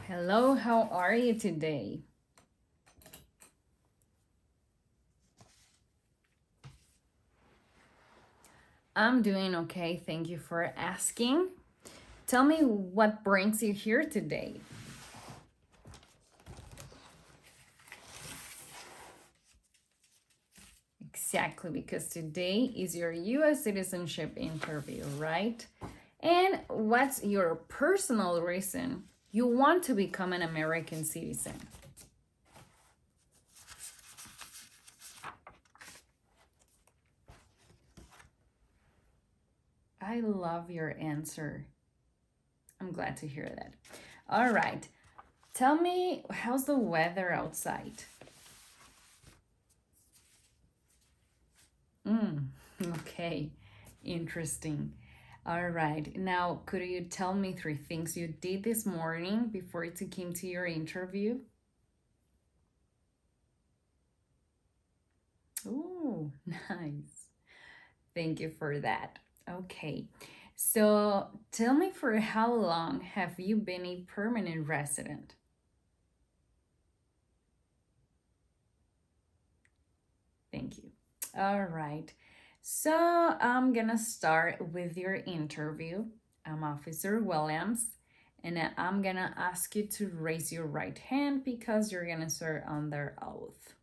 Hello, how are you today? I'm doing okay, thank you for asking. Tell me what brings you here today. Exactly, because today is your US citizenship interview, right? And what's your personal reason you want to become an American citizen? I love your answer. I'm glad to hear that. All right. Tell me, how's the weather outside? Okay, interesting. All right. Now, could you tell me three things you did this morning before you came to your interview? Oh, nice. Thank you for that. Okay. So, tell me, for how long have you been a permanent resident? Thank you. All right. So, I'm gonna start with your interview. I'm Officer Williams, and I'm gonna ask you to raise your right hand because you're gonna swear under oath.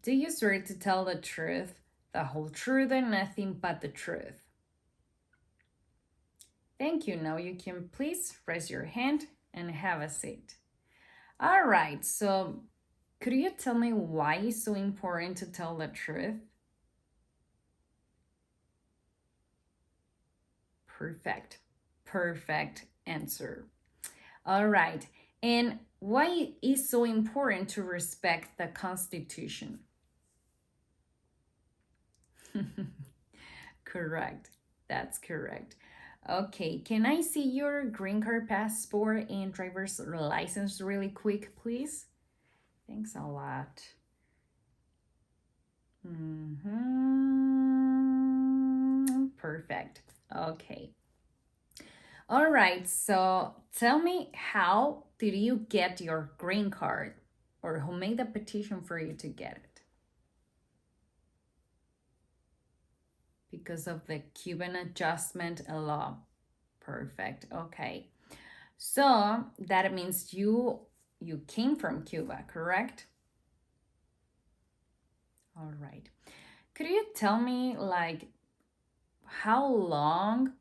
Do you swear to tell the truth, the whole truth, and nothing but the truth? Thank you. Now you can please raise your hand and have a seat. All right. So, could you tell me why it's so important to tell the truth? Perfect. Perfect answer. All right. And why is so important to respect the Constitution? Correct. That's correct. Okay, can I see your green card, passport, and driver's license really quick, please? Thanks a lot. Perfect. Okay. All right, so tell me, how did you get your green card, or who made the petition for you to get it? Because of the Cuban adjustment law. Perfect. Okay. So that means you came from Cuba, correct? All right. Could you tell me, like, how long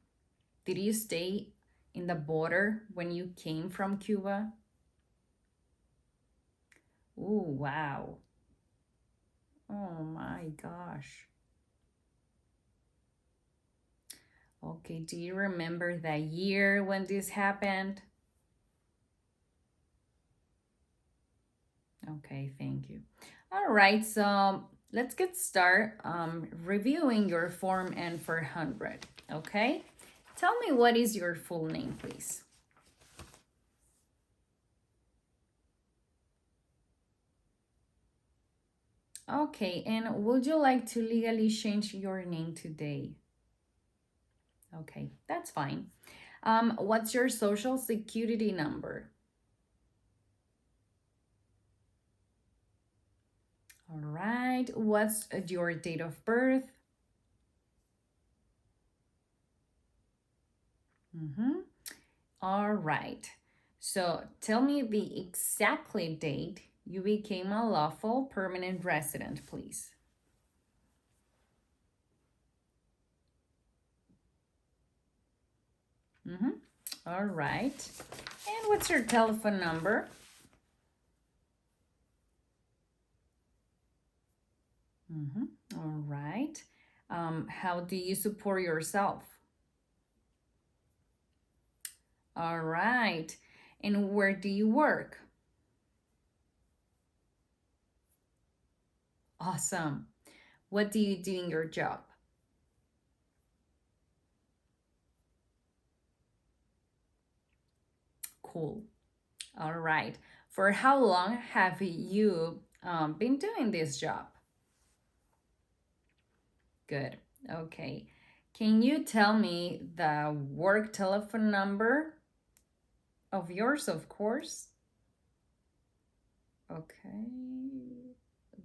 did you stay in the border when you came from Cuba? Oh, wow. Oh my gosh. Okay, do you remember the year when this happened? Okay, thank you. All right, so let's get started reviewing your Form N400, okay? Tell me, what is your full name, please? Okay, and would you like to legally change your name today? Okay, that's fine. What's your social security number? All right, what's your date of birth? All right, so tell me the exactly date you became a lawful permanent resident, please. All right, and what's your telephone number? All right. How do you support yourself? All right. And where do you work? Awesome. What do you do in your job? Cool. All right. For how long have you been doing this job? Good. Okay. Can you tell me the work telephone number? of yours, of course. Okay,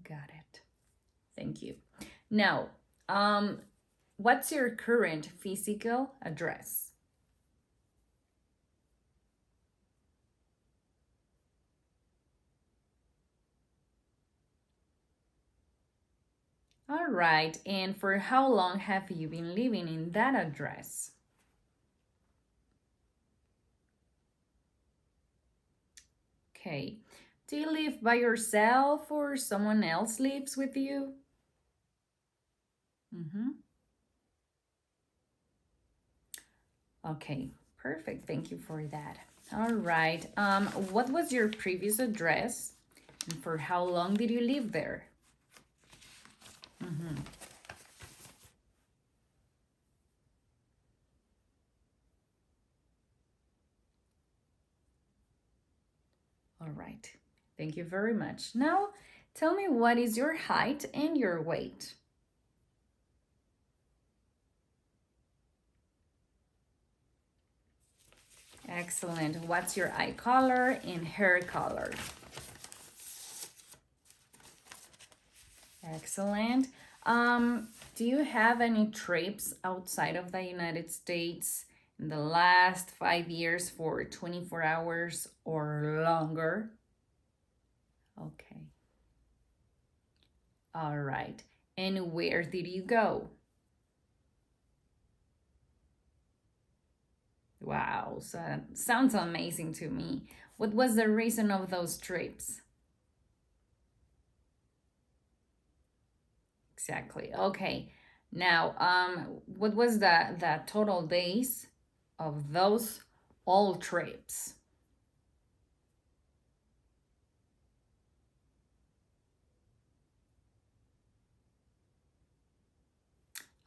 got it. Thank you. Now, what's your current physical address? All right, and for how long have you been living in that address? Okay, do you live by yourself or someone else lives with you? Mm-hmm. Okay, perfect. Thank you for that. All right. What was your previous address and for how long did you live there? Mm-hmm. All right. Thank you very much. Now, tell me what is your height and your weight? Excellent. What's your eye color and hair color? Excellent. Do you have any trips outside of the United States in the last 5 years for 24 hours or longer? Okay. All right. And where did you go? Wow, so sounds amazing to me. What was the reason of those trips? Exactly. Okay. Now, what was the total days of those all trips?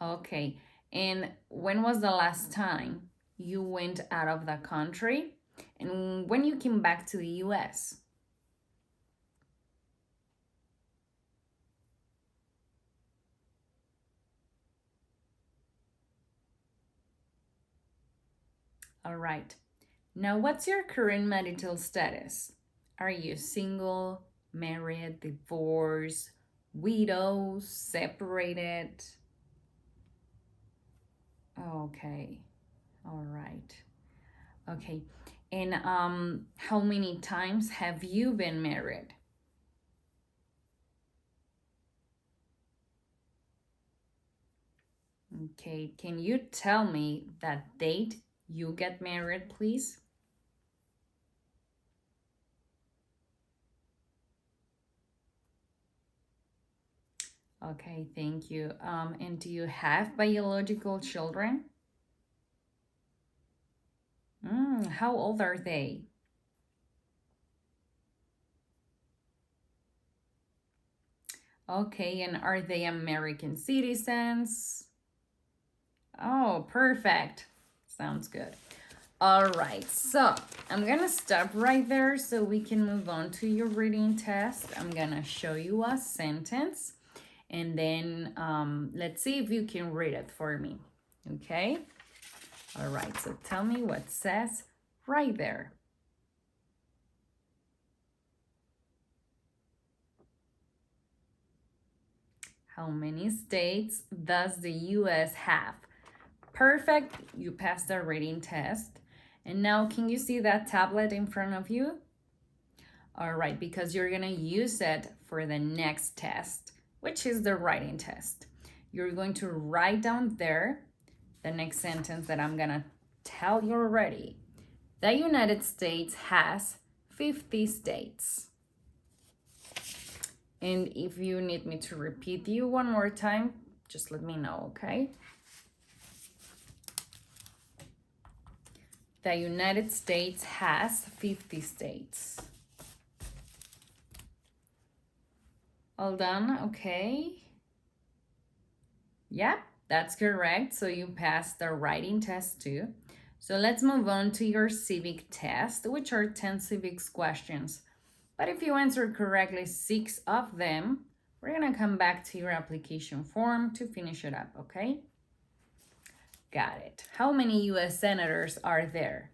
Okay. And when was the last time you went out of the country? And when you came back to the US? All right. Now, what's your current marital status? Are you single, married, divorced, widow, separated? Okay. All right. Okay. And how many times have you been married? Okay. Can you tell me that date you get married, please? Okay, thank you. And do you have biological children? How old are they? Okay, and are they American citizens? Oh, perfect. Sounds good. All right, so I'm gonna stop right there so we can move on to your reading test. I'm gonna show you a sentence and then let's see if you can read it for me, okay? All right, so tell me what says right there. How many states does the US have? Perfect, you passed the reading test. And now can you see that tablet in front of you? All right, because you're gonna use it for the next test, which is the writing test. You're going to write down there the next sentence that I'm gonna tell you already. The United States has 50 states. And if you need me to repeat you one more time, just let me know, okay? The United States has 50 states. All done, okay? Yep, that's correct. So you passed the writing test too. So let's move on to your civic test, which are 10 civics questions. But if you answer correctly 6 of them, we're gonna come back to your application form to finish it up, okay? Got it. How many US senators are there?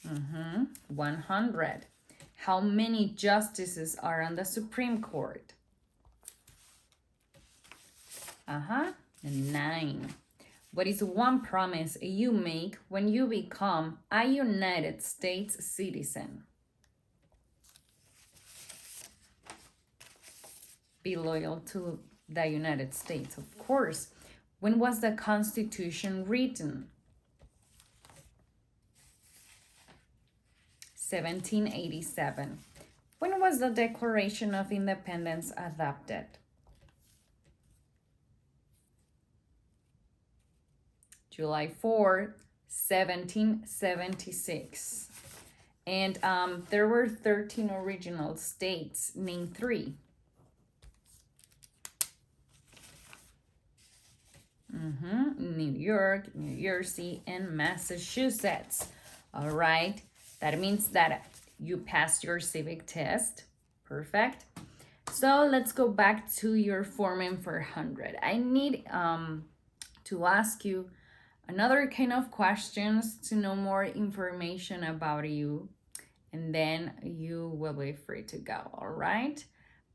100. How many justices are on the Supreme Court? 9. What is one promise you make when you become a United States citizen? Be loyal to the United States, of course. When was the Constitution written? 1787. When was the Declaration of Independence adopted? July 4, 1776. And there were 13 original states. Name 3. New York, New Jersey, and Massachusetts. All right. That means that you passed your civic test. Perfect. So let's go back to your forming for 100. I need to ask you another kind of questions to know more information about you, and then you will be free to go. All right.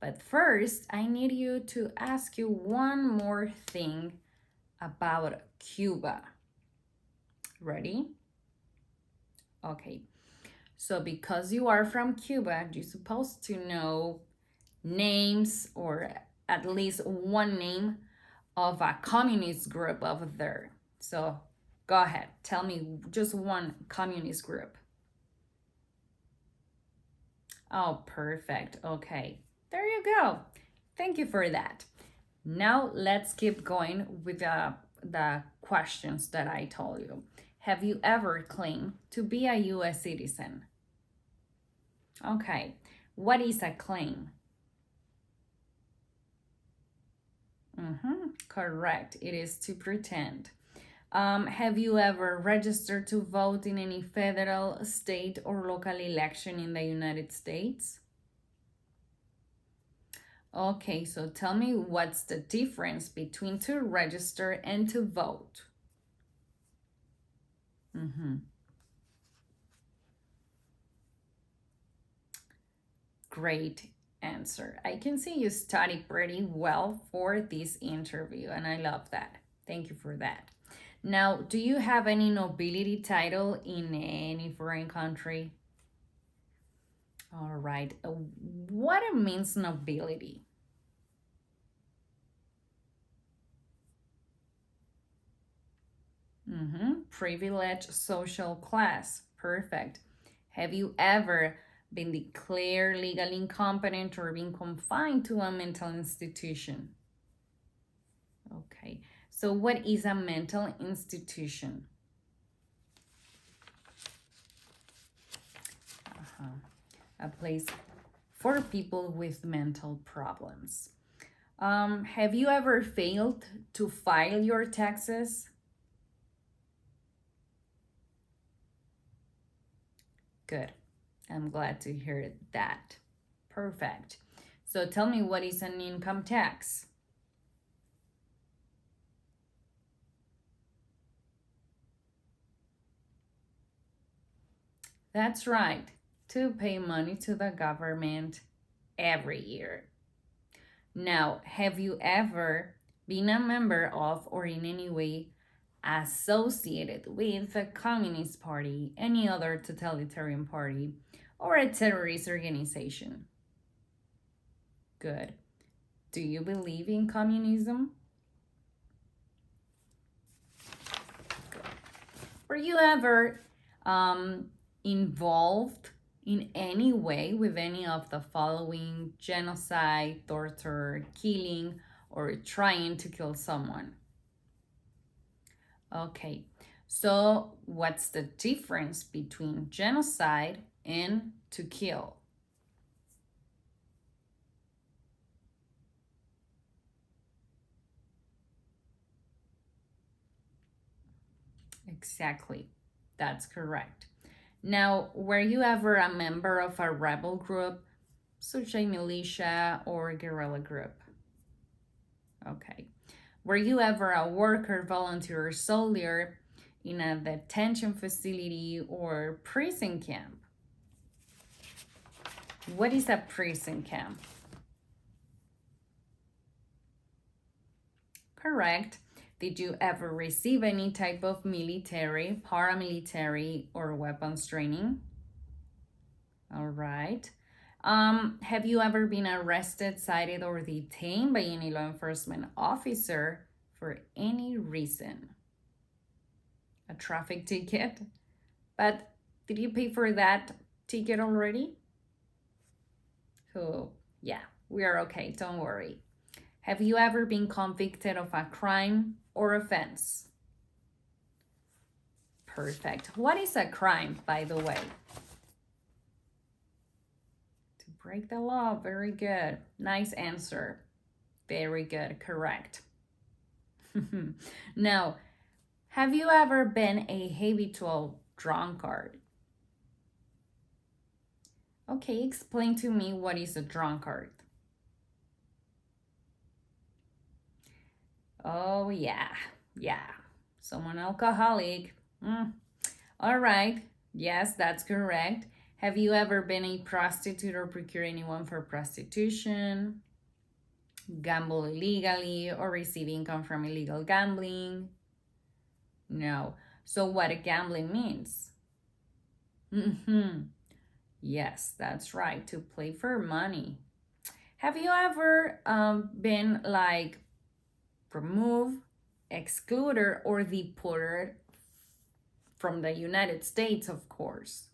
But first, I need you to ask you one more thing about Cuba. Ready? Okay. So because you are from Cuba, you're supposed to know names, or at least one name of a communist group over there. So go ahead, tell me just one communist group. Oh, perfect. Okay, there you go. Thank you for that. Now let's keep going with the questions that I told you. Have you ever claimed to be a U.S. citizen? Okay, what is a claim? Correct, it is to pretend. Have you ever registered to vote in any federal, state, or local election in the United States? Okay, so tell me what's the difference between to register and to vote? Great answer. I can see you studied pretty well for this interview, and I love that. Thank you for that. Now, do you have any nobility title in any foreign country? All right. What means nobility? Privileged social class. Perfect. Have you ever been declared legally incompetent or been confined to a mental institution? Okay. So what is a mental institution? A place for people with mental problems. Have you ever failed to file your taxes? Good. I'm glad to hear that. Perfect. So tell me, what is an income tax? That's right, to pay money to the government every year. Now, have you ever been a member of, or in any way associated with, the Communist Party, any other totalitarian party, or a terrorist organization? Good. Do you believe in communism? Good. Were you ever involved in any way with any of the following: genocide, torture, killing, or trying to kill someone? Okay, so what's the difference between genocide and to kill? Exactly, that's correct. Now, were you ever a member of a rebel group, such a militia or guerrilla group? Okay. Were you ever a worker, volunteer, or soldier in a detention facility or prison camp? What is a prison camp? Correct. Did you ever receive any type of military, paramilitary, or weapons training? All right. Have you ever been arrested, cited, or detained by any law enforcement officer for any reason? A traffic ticket? But did you pay for that ticket already? So, yeah, we are okay. Don't worry. Have you ever been convicted of a crime or offense? Perfect. What is a crime, by the way? To break the law. Very good. Nice answer. Very good. Correct. Now, have you ever been a habitual drunkard? Okay, explain to me what is a drunkard. Oh, yeah. Someone alcoholic. All right. Yes, that's correct. Have you ever been a prostitute or procured anyone for prostitution? Gamble illegally or receive income from illegal gambling? No. So what gambling means? Yes, that's right. To play for money. Have you ever been like removed, excluded, or deported from the United States, of course?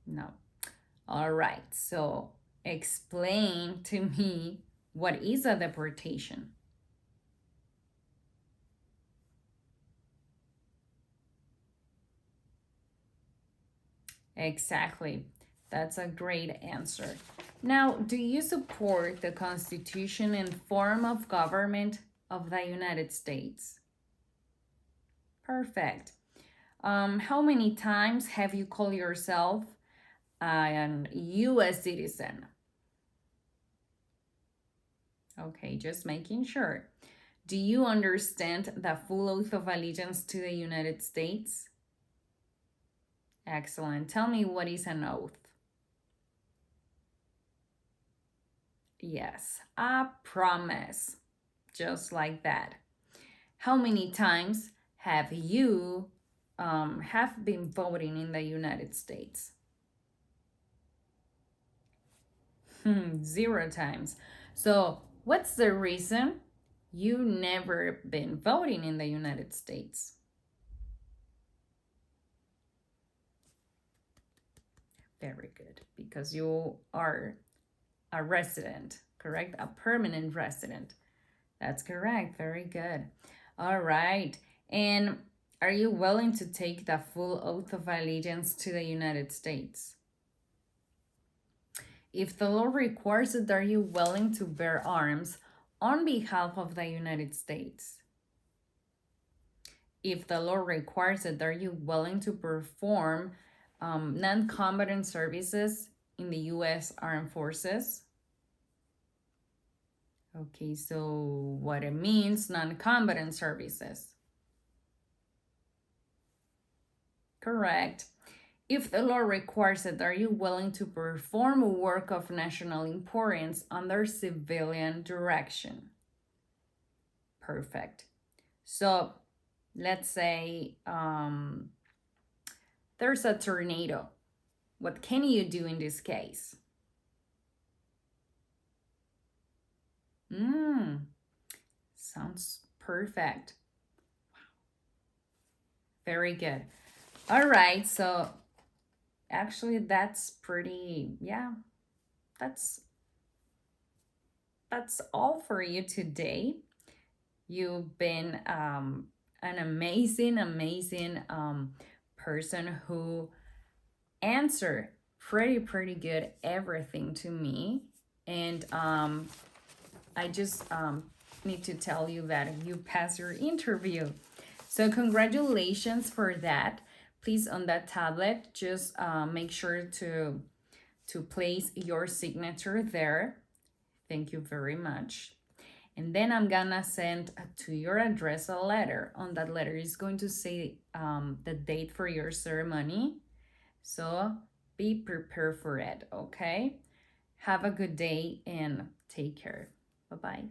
No. All right. So explain to me what is a deportation? Exactly. That's a great answer. Now, do you support the Constitution and form of government of the United States? Perfect. How many times have you called yourself an U.S. citizen? Okay, just making sure. Do you understand the full oath of allegiance to the United States? Excellent. Tell me, what is an oath? Yes, a promise. Just like that. How many times have you have been voting in the United States? 0 times. So what's the reason you never been voting in the United States? Very good, because you are a resident, correct? A permanent resident. That's correct. Very good. All right. And are you willing to take the full oath of allegiance to the United States? If the law requires it, are you willing to bear arms on behalf of the United States? If the law requires it, are you willing to perform non-combatant services in the U.S. Armed Forces? Okay, so what it means, non-combatant services. Correct. If the law requires it, are you willing to perform work of national importance under civilian direction? Perfect. So let's say there's a tornado. What can you do in this case? Sounds perfect. Very good. All right, so actually that's pretty, yeah, that's all for you today. You've been an amazing person who answered pretty good everything to me. And I just need to tell you that you passed your interview. So congratulations for that. Please, on that tablet, just make sure to place your signature there. Thank you very much. And then I'm gonna send to your address a letter. On that letter is going to say the date for your ceremony. So be prepared for it, okay? Have a good day and take care. Bye-bye.